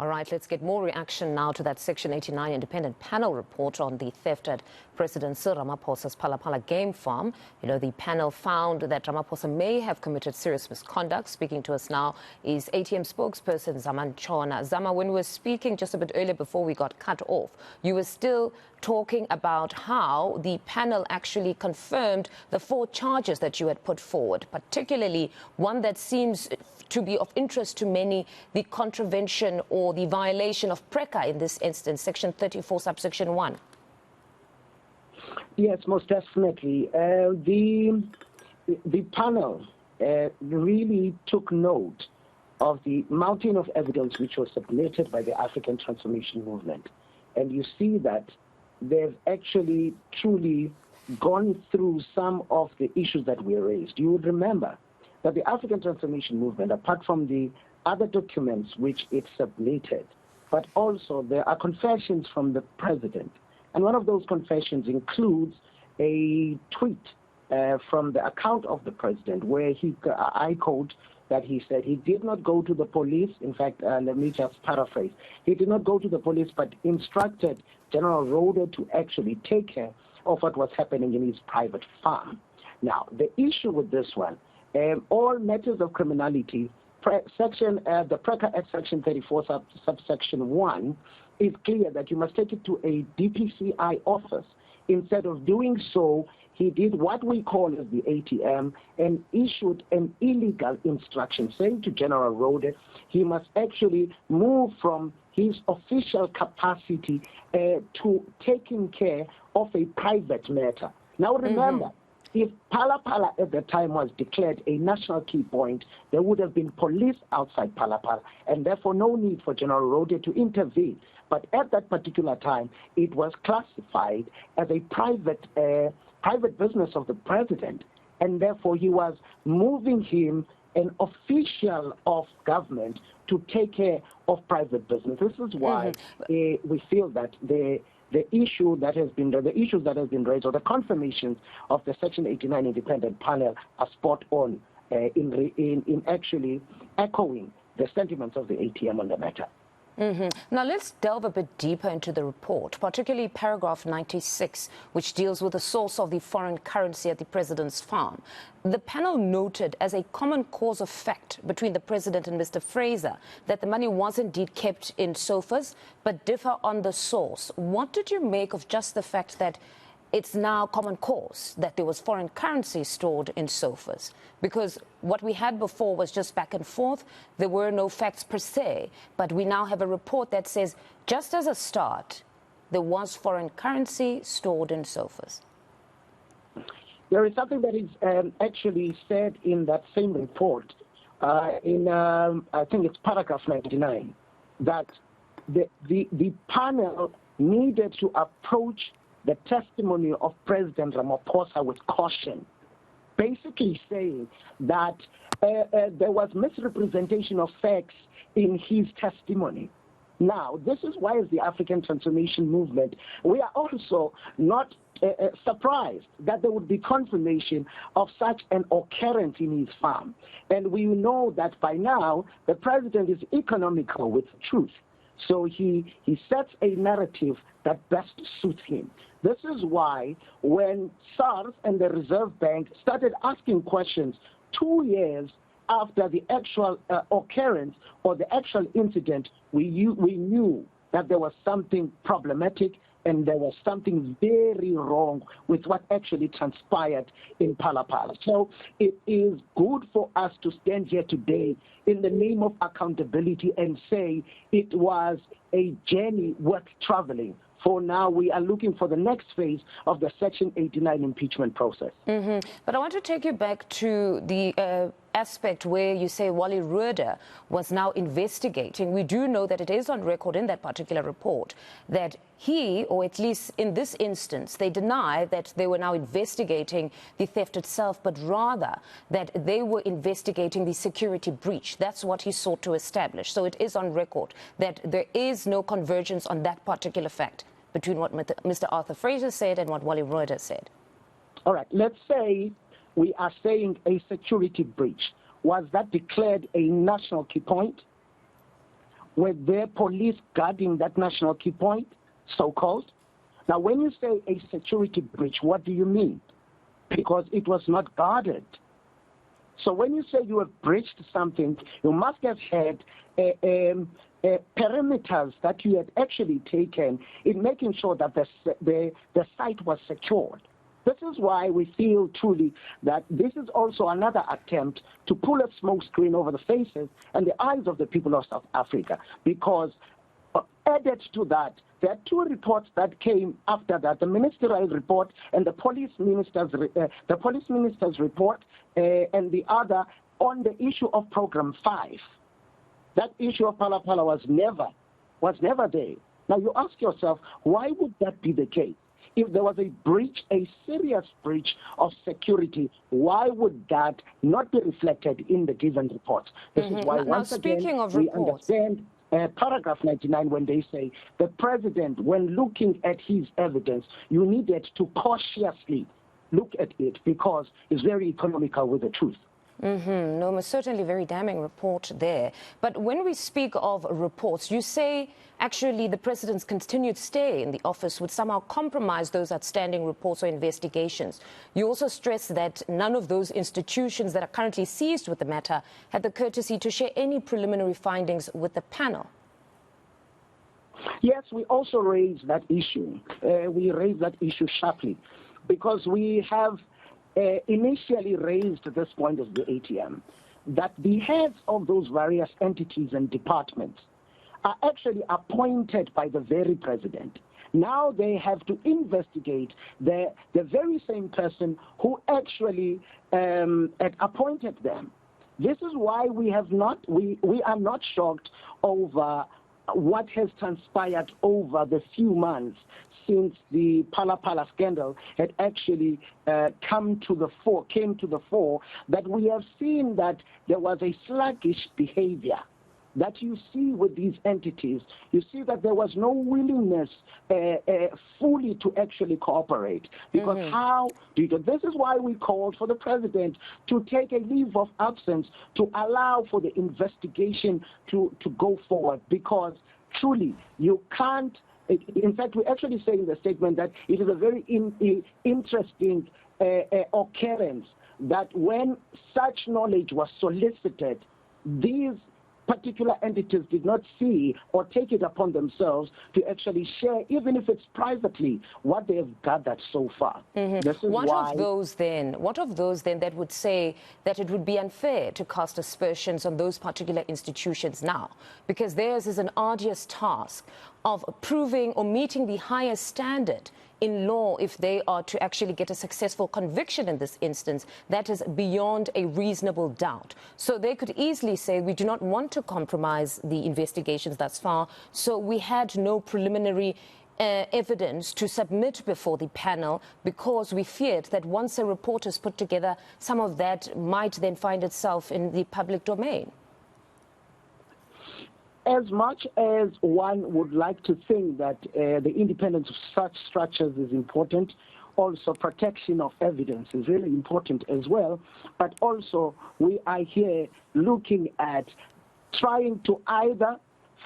All right, let's get more reaction now to that Section 89 independent panel report on the theft at President Cyril Ramaphosa's Palapala game farm. You know, the panel found that Ramaphosa may have committed serious misconduct. Speaking to us now is ATM spokesperson Zama Ntshona. Zama, when we were speaking just a bit earlier before we got cut off, you were still talking about how the panel actually confirmed the 4 charges that you had put forward, particularly one that seems to be of interest to many, the contravention or the violation of PRECA in this instance, Section 34, subsection 1. Yes, most definitely. The panel really took note of the mountain of evidence which was submitted by the African Transformation Movement. And you see that they've actually truly gone through some of the issues that were raised. You would remember that the African Transformation Movement, apart from the other documents which it submitted, but also there are confessions from the president. And one of those confessions includes a tweet from the account of the president where I quote, that he said he did not go to the police. In fact, let me just paraphrase. He did not go to the police, but instructed General Rhoda to actually take care of what was happening in his private farm. Now, the issue with this one, all matters of criminality, the PRECA Act Section 34, subsection 1, is clear that you must take it to a DPCI office. Instead of doing so, he did what we call as the ATM and issued an illegal instruction saying to General Rhoda he must actually move from his official capacity to taking care of a private matter. Now remember, if Palapala at the time was declared a national key point, there would have been police outside Palapala, and therefore no need for General Rhoda to intervene. But at that particular time, it was classified as a private business of the president, and therefore he was moving him, an official of government, to take care of private business. This is why we feel that the issues that has been raised, or the confirmations of the Section 89 independent panel, are spot on in actually echoing the sentiments of the ATM on the matter. Now let's delve a bit deeper into the report, particularly paragraph 96, which deals with the source of the foreign currency at the president's farm. The panel noted as a common cause of fact between the president and Mr. Fraser that the money was indeed kept in sofas, but differ on the source. What did you make of just the fact that it's now common cause that there was foreign currency stored in sofas? Because what we had before was just back and forth. There were no facts per se, but we now have a report that says, just as a start, there was foreign currency stored in sofas. There is something that is actually said in that same report, I think it's paragraph 99, that the panel needed to approach the testimony of President Ramaphosa with caution, basically saying that there was misrepresentation of facts in his testimony. Now, this is why, as the African Transformation Movement, we are also not surprised that there would be confirmation of such an occurrence in his farm. And we know that by now, the president is economical with truth. So he sets a narrative that best suits him. This is why when SARS and the Reserve Bank started asking questions 2 years after the actual occurrence or the actual incident, we knew that there was something problematic and there was something very wrong with what actually transpired in Palapala. So it is good for us to stand here today in the name of accountability and say it was a journey worth traveling. For now, we are looking for the next phase of the Section 89 impeachment process. But I want to take you back to the aspect where you say Wally Rhoda was now investigating. We do know that it is on record in that particular report that he, or at least in this instance, they deny that they were now investigating the theft itself, but rather that they were investigating the security breach. That's what he sought to establish. So it is on record that there is no convergence on that particular fact between what Mr. Arthur Fraser said and what Wally Rhoda said. All right, let's say we are saying a security breach. Was that declared a national key point? Were there police guarding that national key point, so-called? Now, when you say a security breach, what do you mean? Because it was not guarded. So when you say you have breached something, you must have had perimeters that you had actually taken in making sure that the site was secured. This is why we feel truly that this is also another attempt to pull a smokescreen over the faces and the eyes of the people of South Africa, because added to that, there are two reports that came after that: the ministerial report and the police minister's report, and the other on the issue of Program 5. That issue of Palapala was never there. Now you ask yourself, why would that be the case? If there was a breach, a serious breach of security, why would that not be reflected in the given report? This is why, once again, we understand paragraph 99 when they say the president, when looking at his evidence, you needed to cautiously look at it because it's very economical with the truth. No, certainly very damning report there. But when we speak of reports, you say actually the president's continued stay in the office would somehow compromise those outstanding reports or investigations. You also stress that none of those institutions that are currently seized with the matter had the courtesy to share any preliminary findings with the panel. Yes, we also raised that issue. We raised that issue sharply because we have initially raised this point of the ATM, that the heads of those various entities and departments are actually appointed by the very president. Now they have to investigate the very same person who actually had appointed them. This is why we are not shocked over what has transpired over the few months since the Palapala scandal had actually came to the fore, that we have seen that there was a sluggish behavior that you see with these entities. You see that there was no willingness fully to actually cooperate. Because how do you do? This is why we called for the president to take a leave of absence to allow for the investigation to go forward. Because truly, you can't. In fact, we actually say in the statement that it is a very interesting occurrence that when such knowledge was solicited, these particular entities did not see or take it upon themselves to actually share, even if it's privately, what they have gathered so far. This is What why... of those then that would say that it would be unfair to cast aspersions on those particular institutions now? Because theirs is an arduous task of proving or meeting the highest standard in law if they are to actually get a successful conviction in this instance that is beyond a reasonable doubt. So they could easily say, we do not want to compromise the investigations thus far, so we had no preliminary evidence to submit before the panel because we feared that once a report is put together, some of that might then find itself in the public domain. As much as one would like to think that the independence of such structures is important, also protection of evidence is really important as well, but also we are here looking at trying to either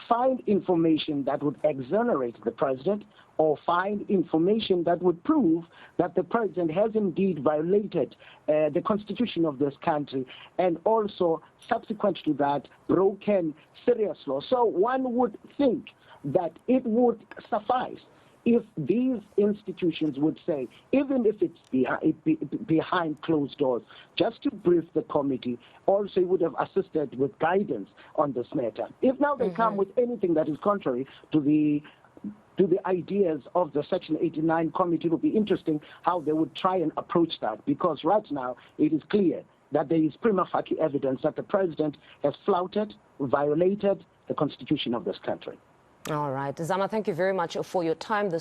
find information that would exonerate the president or find information that would prove that the president has indeed violated the constitution of this country and also subsequent to that broken serious law. So one would think that it would suffice if these institutions would say, even if it's behind closed doors, just to brief the committee, also would have assisted with guidance on this matter. If now they come with anything that is contrary to the ideas of the Section 89 committee, it will be interesting how they would try and approach that, because right now it is clear that there is prima facie evidence that the president has flouted, violated the constitution of this country. All right. Zama, thank you very much for your time this